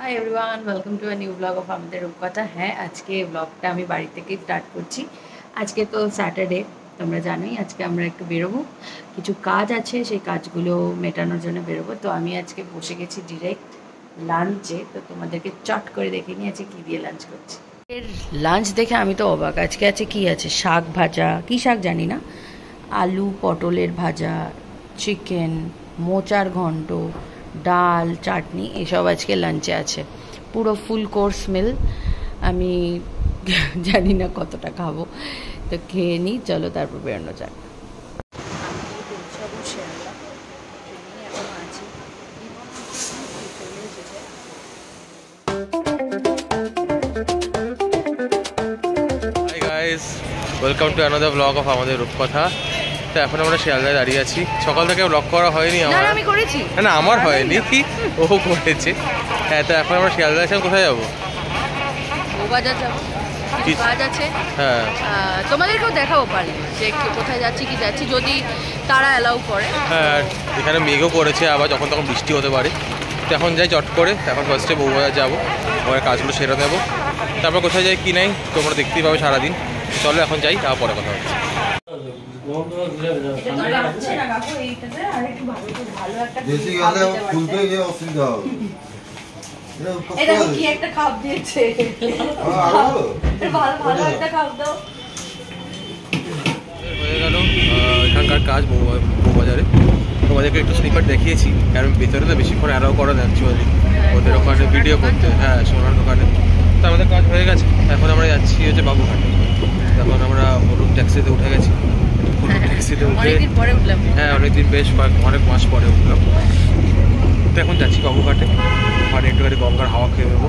Hi everyone, welcome to a new blog of আমাদের রূপকথা। হ্যাঁ, আজকে ব্লগটা আমি বাড়ি থেকেই স্টার্ট করছি। আজকে তো স্যাটারডে, তোমরা জানোই। আজকে আমরা একটু বেরোবো, কিছু কাজ আছে, সেই কাজগুলো মেটানোর জন্য বেরোবো। তো আমি আজকে বসে গেছি ডিরেক্ট লাঞ্চে। তো তোমাদেরকে চট করে দেখে নিয়ে আছে কী দিয়ে লাঞ্চ করছি। এর লাঞ্চ দেখে আমি তো অবাক। আজকে আছে কি আছে, শাক ভাজা, কি শাক জানি না, আলু পটলের ভাজা, চিকেন, মোচার ঘন্ট, ডাল, চাটনি, এসব আজকে লাঞ্চে আছে। পুরো ফুল কোর্স মিল। আমি জানি না কতটা খাবো, তো খেয়ে নিই। চলো তারপর বেরোনো যাক। Welcome to another blog of আমাদের রূপকথা। তো এখন আমরা শিয়ালদায় দাঁড়িয়ে আছি। সকাল থেকে ব্লগ করা হয়নি আমার। আমি করেছি না, আমার হয়নি, কি ও করেছে। হ্যাঁ, তো এখন আমরা শিয়ালদায় আছি। কোথায় যাবো? বউবাজার যাবো, কাজ আছে। হ্যাঁ, তোমাদেরকেও দেখাবো পারি যে কোথায় যাচ্ছি কি যাচ্ছি, যদি তারা অ্যালাউ করে। হ্যাঁ, এখানে মেঘও করেছে, আবার যখন তখন বৃষ্টি হতে পারে। তো এখন যাই চট করে। এখন ফার্স্টে বউবাজার যাবো, ওখানে কাজগুলো সেরে নেবো। তারপর কোথায় যাই কি নাই তোমরা দেখতেই পাবে সারাদিন। চলো এখন যাই, তারপর পরে কথা হচ্ছে। হয়ে গেল এখানকার কাজ বউবাজারে। তোমাদেরকে একটু স্নিপার দেখিয়েছি, কারণ ভেতরে তো বেশিক্ষণ অ্যালাউ করা না অ্যাকচুয়ালি ওদের ওখানে ভিডিও করতে। হ্যাঁ, সোনার দোকানে। তো আমাদের কাজ হয়ে গেছে। এখন আমরা যাচ্ছি হচ্ছে বাবুঘাট। এখন আমরা হলুদ ট্যাক্সিতে উঠে গেছি। হলুদ ট্যাক্সিতে উঠে হ্যাঁ, অনেকদিন বেশ অনেক মাস পরে উঠলাম। তো এখন যাচ্ছি বাবুঘাটে। ওখানে একটুখানি গঙ্গার হাওয়া খেয়ে নেবো।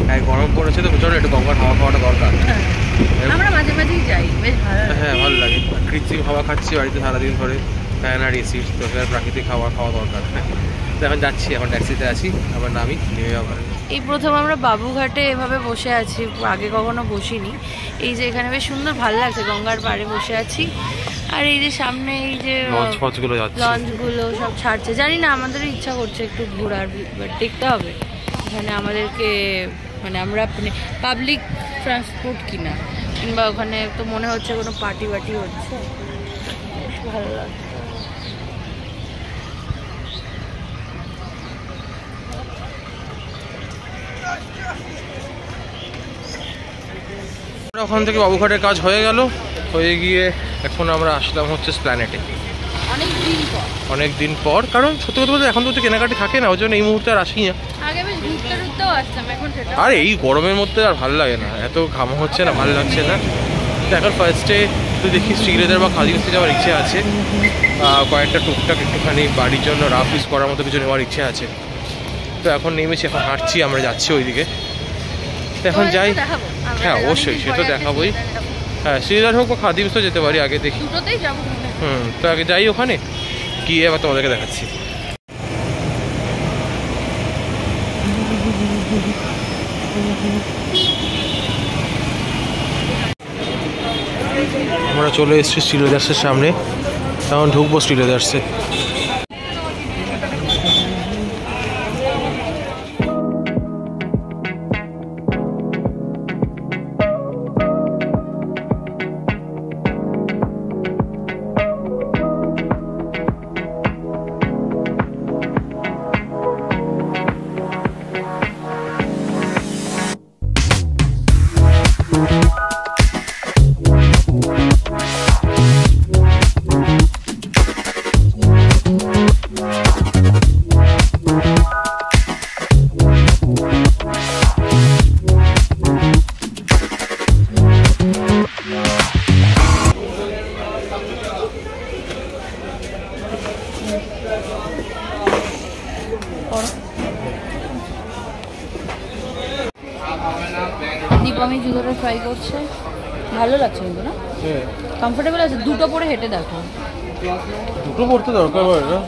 হ্যাঁ, গরম পড়েছে তো চলো একটু গঙ্গার হাওয়া খাওয়াটা দরকার। আমরা মাঝে মাঝেই যাই, বেশ ভালো। হ্যাঁ, ভালো লাগে। কৃত্রিম হাওয়া খাচ্ছি বাড়িতে সারাদিন ধরে, ফ্যান আর এসি, তো সেখানে প্রাকৃতিক খাওয়া দরকার। তো এখন যাচ্ছি, এখন ট্যাক্সিতে আছি, আবার নামি নেমে যাবো। এই প্রথম আমরা বাবুঘাটে এভাবে বসে আছি, আগে কখনো বসিনি। এই যে এখানে বেশ সুন্দর, ভালো লাগছে, গঙ্গার পাড়ে বসে আছি। আর এই যে সামনে এই যে লঞ্চগুলো সব ছাড়ছে, জানি না, আমাদেরও ইচ্ছা করছে একটু ঘোরার, বাট দেখতে হবে এখানে আমাদেরকে, মানে আমরা পাবলিক ট্রান্সপোর্ট কিনা, কিংবা ওখানে তো মনে হচ্ছে কোনো পার্টি বাটি হচ্ছে, ভালো লাগছে। ওখান থেকে বাবুঘাটের কাজ হয়ে গেল, হয়ে গিয়ে এখন আমরা আসলাম হচ্ছে স্প্ল্যানেটে অনেক দিন পর। কারণ সত্যি কথা বলতে এখন তো কেনাকাটি থাকে না, ওই জন্য এই মুহূর্তে আর আসি না। আর এই গরমের মধ্যে আর ভালো লাগে না, এত ঘামা হচ্ছে না, ভালো লাগছে না। তো এখন ফার্স্টে তো দেখি শ্রীলেদার বা খাদিমসে যাওয়ার ইচ্ছে আছে। কয়েকটা টুকটাক একটুখানি বাড়ির জন্য রাফ ইউজ করার মতো কিছু নেওয়ার ইচ্ছে আছে। তো এখন নেমেছি, এখন হাঁটছি, আমরা যাচ্ছি ওইদিকে। তো এখন যাই। হ্যাঁ, অবশ্যই, সে তো দেখাবোই। হ্যাঁ, শ্রীলেদার হোক বা খাদিমসও যেতে পারি, আগে দেখি। তো আগে যাই ওখানে গিয়ে এবার তোমাদেরকে দেখাচ্ছি। আমরা চলে এসেছি শ্রীলেদার্সের সামনে, এখন ঢুকবো শ্রীলেদার্সে। দীপমি জুতোটা ট্রাই করছে, ভালো লাগছে কিন্তু, না কমফোর্টেবল আছে। দুটো পরে হেঁটে দেখো, দুটো পড়তে দরকার হয় না,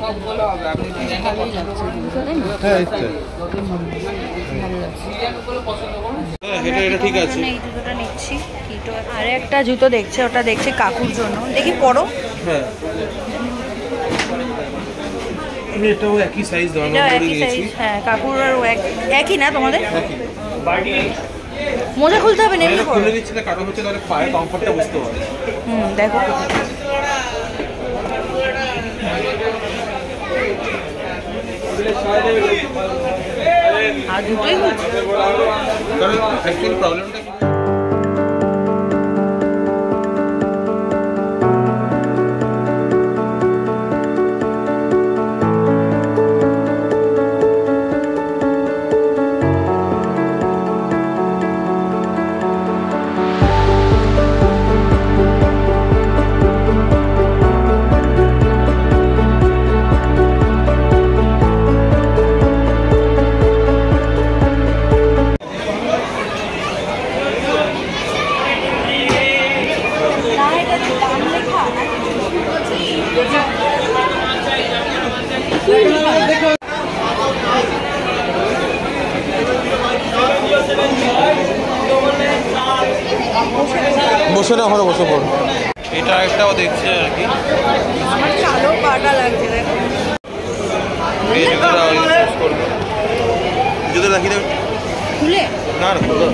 ভালোই লাগছে। হ্যাঁ, এটা ঠিক আছে। এই জুতোটা নিচ্ছি। আরে একটা জুতো দেখছে, ওটা দেখছে কাকুর জন্য, দেখি পরো। হ্যাঁ, আমি এটাও একই সাইজ দাম এটা করে একই নিয়েছি। সাইজ, হ্যাঁ কাকুর আর একই না তোমাদের? মোজা খুলতে হবে না এমনি করো। খুলে দিচ্ছি না, কারণ হচ্ছে তাহলে পায়ের কমফর্টটা বুঝতে পারবে। দেখো আর দুটোই হচ্ছে। কারণ অ্যাকচুয়ালি প্রবলেমটা বসে না, ওখানে বসে পড়ো। এটা একটাও দেখছে আর কি, আমার কালো পাটা লাগছে দেখো। এই জুতোটা ইউজ করবে। জুতো রাখি দেবে খুলে না না খুলো।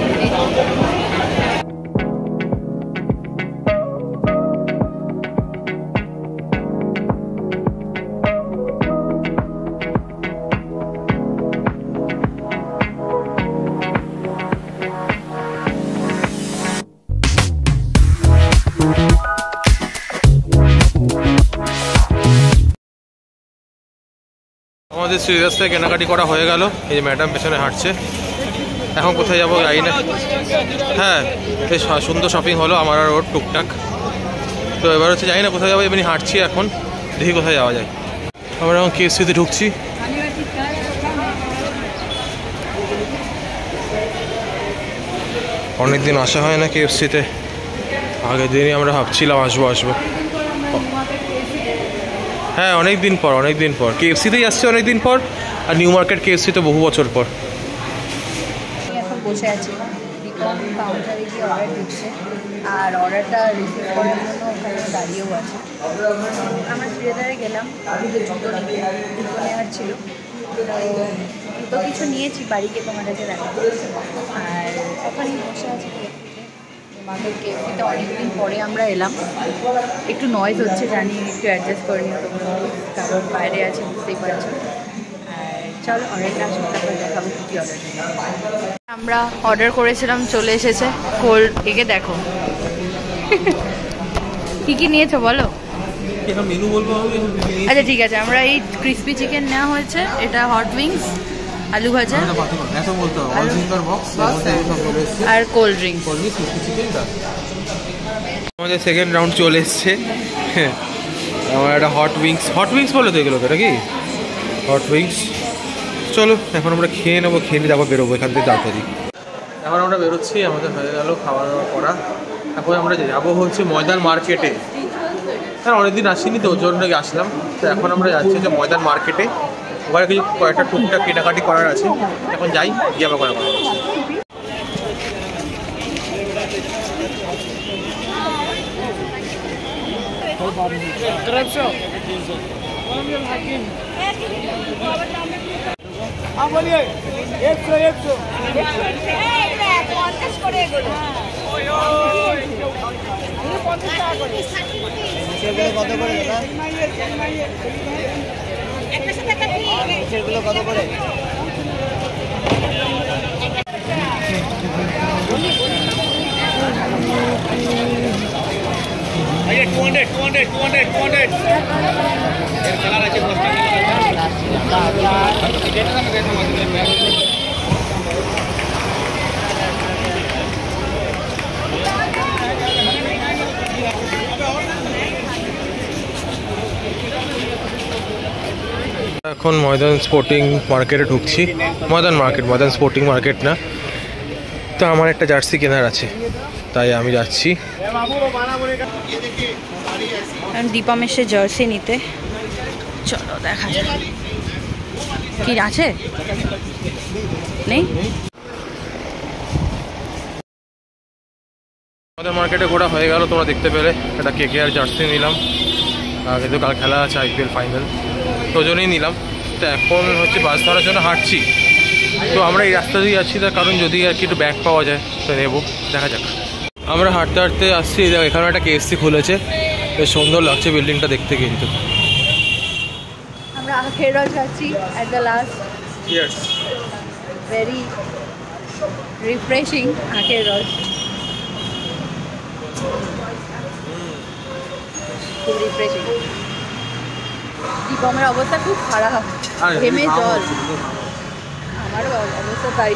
আমাদের শ্রীরাজ থেকে কেনাকাটি করা হয়ে গেল। এই যে ম্যাডাম পেছনে হাঁটছে। এখন কোথায় যাবো জানি না। হ্যাঁ বেশ সুন্দর শপিং হলো আমার আর ওর টুকটাক। তো এবার হচ্ছে জানি না কোথায় যাবো, এমনি হাঁটছি এখন, দেখি কোথায় যাওয়া যায়। আমরা এখন KFC-তে ঢুকছি। অনেকদিন আসা হয় না KFC-তে, আগের দিনই আমরা ভাবছিলাম আসবো। হ্যাঁ অনেক দিন পর KFC-তেই আসছে অনেক দিন পর, আর নিউ মার্কেট KFC-তে বহু বছর পর। এখন বসে আছি, বিকম কাউন্টারে গিয়ে অর্ডার দিচ্ছে, আর অর্ডারটা রিসিভ করার জন্য ওখানে দাঁড়িয়েও আছে। আমার শ্রীদারে গেলাম জুতো নেওয়ার ছিল, জুতো কিছু নিয়েছি বাড়িকে তোমার কাছে দেখাবো। আর ওখানেই বসে আছি মার্কেট KFC-তে, অনেকদিন পরে আমরা এলাম। একটু নয়েজ হচ্ছে জানি, একটু অ্যাডজাস্ট করে নিও তোমরা, কারণ বাইরে আছে বুঝতেই পারছো। আর চলো অর্ডারটা আসুন, তারপরে দেখাবো কী অর্ডার। আমরা অর্ডার করেছিলাম, চলে এসেছে। কোল্ড একে দেখো কী নিয়েছো বলো। মেনু বলবো আমি। আচ্ছা ঠিক আছে, আমরা এই ক্রিসপি চিকেন নেওয়া হয়েছে, এটা হট উইংস, আলু ভাজা আর কোল্ড ড্রিঙ্কস। আমাদের সেকেন্ড রাউন্ড চলে এসছে। আমার একটা হট উইংস বলে তো এগুলো, এটা কি হট উইংস। চলো এখন আমরা খেয়ে নেবো, খেয়ে নিয়ে তারপর বেরোবো এখান থেকে তাড়াতাড়ি। এখন আমরা বেরোচ্ছি, আমাদের হয়ে গেল খাওয়া দাওয়া করা। এখন আমরা যাবো হচ্ছে ময়দান মার্কেটে। হ্যাঁ অনেকদিন আসিনি তো ওর জন্য আসলাম। তো এখন আমরা যাচ্ছি যে ময়দান মার্কেটে, ওখানে কিছু কয়েকটা টুকটাক কেনাকাটি করার আছে। এখন যাই, গিয়ে আবার করা কত করে? এখন ময়দান স্পোর্টিং মার্কেটে ঢুকছি। ময়দান স্পোর্টিং মার্কেট না। তো আমার একটা জার্সি কেনার আছে, তাই আমি যাচ্ছি। দীপম এসে জার্সি নিতে, চলো দেখা যাক কি আছে। নেই আমাদের মার্কেটে ঘোরা হয়ে গেল, তোমরা দেখতে পেলে। একটা KKR জার্সি নিলাম, কিন্তু কাল খেলা আছে IPL ফাইনাল, তো জন্যই নিলাম। তো এখন হচ্ছে বাস ধরার জন্য হাঁটছি। তো আমরা এই রাস্তা দিয়ে যাচ্ছি, তার কারণ যদি আর কি একটু ব্যাগ পাওয়া যায় তো নেবো, দেখা যাক। আমরা হাঁটতে হাঁটতে আসছি, এখানে একটা KFC খুলেছে, বেশ সুন্দর লাগছে বিল্ডিংটা দেখতে। কিন্তু আমরা আখের রস খাচ্ছি at the last. Cheers. Very refreshing আখের রস, খুব রিফ্রেশিং। দীপমের অবস্থা খুব খারাপ, ঘেমে জল, আমারও অবস্থা তাই।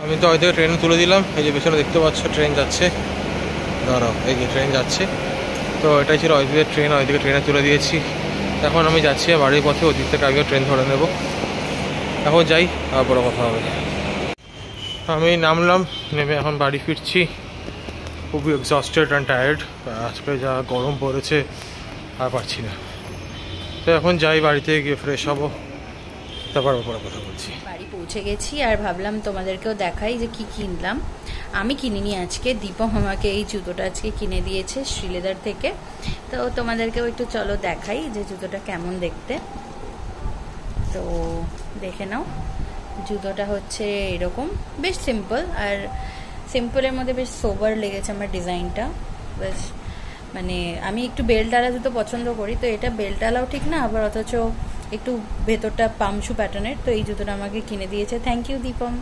আমি তো ওই থেকে ট্রেন তুলে দিলাম, এই যে পেছনে দেখতে পাচ্ছ ট্রেন যাচ্ছে, দাঁড়াও, এই যে ট্রেন যাচ্ছে। তো এটাই ছিল ওইদিকে ট্রেন, ওইদিকে ট্রেনে তুলে দিয়েছি। এখন আমি যাচ্ছি বাড়ির পথে, ওই দিক থেকে আমিও ট্রেন ধরে নেব। এখন যাই, তারপরে কথা হবে। আমি নামলাম, নেমে এখন বাড়ি ফিরছি, খুবই এক্সস্টেড অ্যান্ড টায়ার্ড। আজকে যা গরম পড়েছে আর পারছি না। তো এখন যাই, বাড়িতে গিয়ে ফ্রেশ হবো, তারপর পরে কথা বলছি। বাড়ি পৌঁছে গেছি আর ভাবলাম তোমাদেরকেও দেখাই যে কি কিনলাম। আমি কিনিনি আজকে, দীপম আমাকে এই জুতোটা আজকে কিনে দিয়েছে শ্রীলেদার থেকে। তো তোমাদেরকেও একটু চলো দেখাই যে জুতোটা কেমন দেখতে। তো দেখে নাও, জুতোটা হচ্ছে এরকম, বেশ সিম্পল, আর সিম্পলের মধ্যে বেশ সোবার লেগেছে আমার ডিজাইনটা। বেশ মানে আমি একটু বেল্টওয়ালা জুতো পছন্দ করি, তো এটা বেল্টওয়ালাও ঠিক না, আবার অথচ একটু ভেতরটা পামশু প্যাটার্নের। তো এই জুতোটা আমাকে কিনে দিয়েছে, thank you Dipam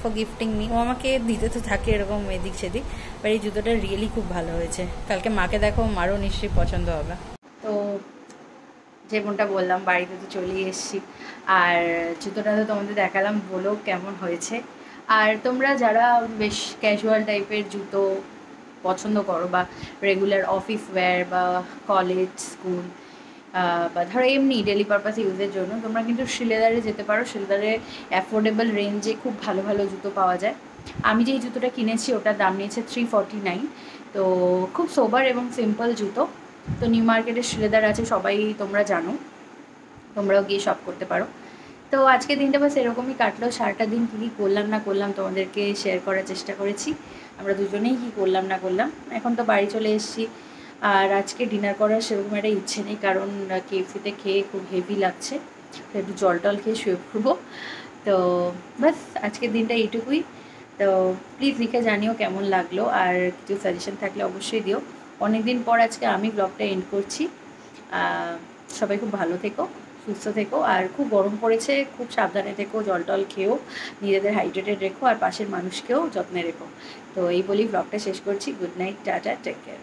for gifting me. ও আমাকে দিতে তো থাকে এরকম এদিক সেদিক, বাট এই জুতোটা রিয়েলি খুব ভালো হয়েছে। কালকে মাকে দেখো, মারও নিশ্চয়ই পছন্দ হবে। তো যেমনটা বললাম, বাড়িতে তো চলেই এসেছি, আর জুতোটা তো তোমাদের দেখালাম, বলো কেমন হয়েছে। আর তোমরা যারা বেশ ক্যাজুয়াল টাইপের জুতো পছন্দ করো, বা রেগুলার অফিস ওয়্যার বা কলেজ স্কুল বা ধরো এমনি ডেলি পারপাস ইউজের জন্য, তোমরা কিন্তু শ্রীলেদারে যেতে পারো। শ্রীলেদারে অ্যাফোর্ডেবল রেঞ্জে খুব ভালো ভালো জুতো পাওয়া যায়। আমি যেই জুতোটা কিনেছি ওটার দাম নিয়েছে 349। তো খুব সোবার এবং সিম্পল জুতো। তো নিউ মার্কেটের শ্রীলেদার আছে, সবাই তোমরা জানো, তোমরাও গিয়ে শপ করতে পারো। তো আজকে দিনটা বাস এরকমই কাটলো। সারাটা দিন কী করলাম না করলাম তোমাদেরকে শেয়ার করার চেষ্টা করেছি, আমরা দুজনেই কী করলাম না করলাম। এখন তো বাড়ি চলে এসেছি, আর আজকে ডিনার করার সেরকম একটা ইচ্ছে নেই, কারণ KFCতে খেয়ে খুব হেভি লাগছে, তো একটু জল টল খেয়ে শুয়ে পড়বো। তো বাস আজকের দিনটা এইটুকুই। তো প্লিজ লিখে জানিও কেমন লাগলো, আর কিছু সাজেশন থাকলে অবশ্যই দিও। অনেক দিন পর আজকে আমি ব্লগটা এন্ড করছি। সবাই খুব ভালো থেকো, সুস্থ থেকো, আর খুব গরম পড়েছে, খুব সাবধানে থেকো, জল টল খেও, নিজেদের হাইড্রেটেড রেখো, আর পাশের মানুষকেও যত্নে রেখো। তো এই বলেই ব্লগটা শেষ করছি। Good night, tata, take care.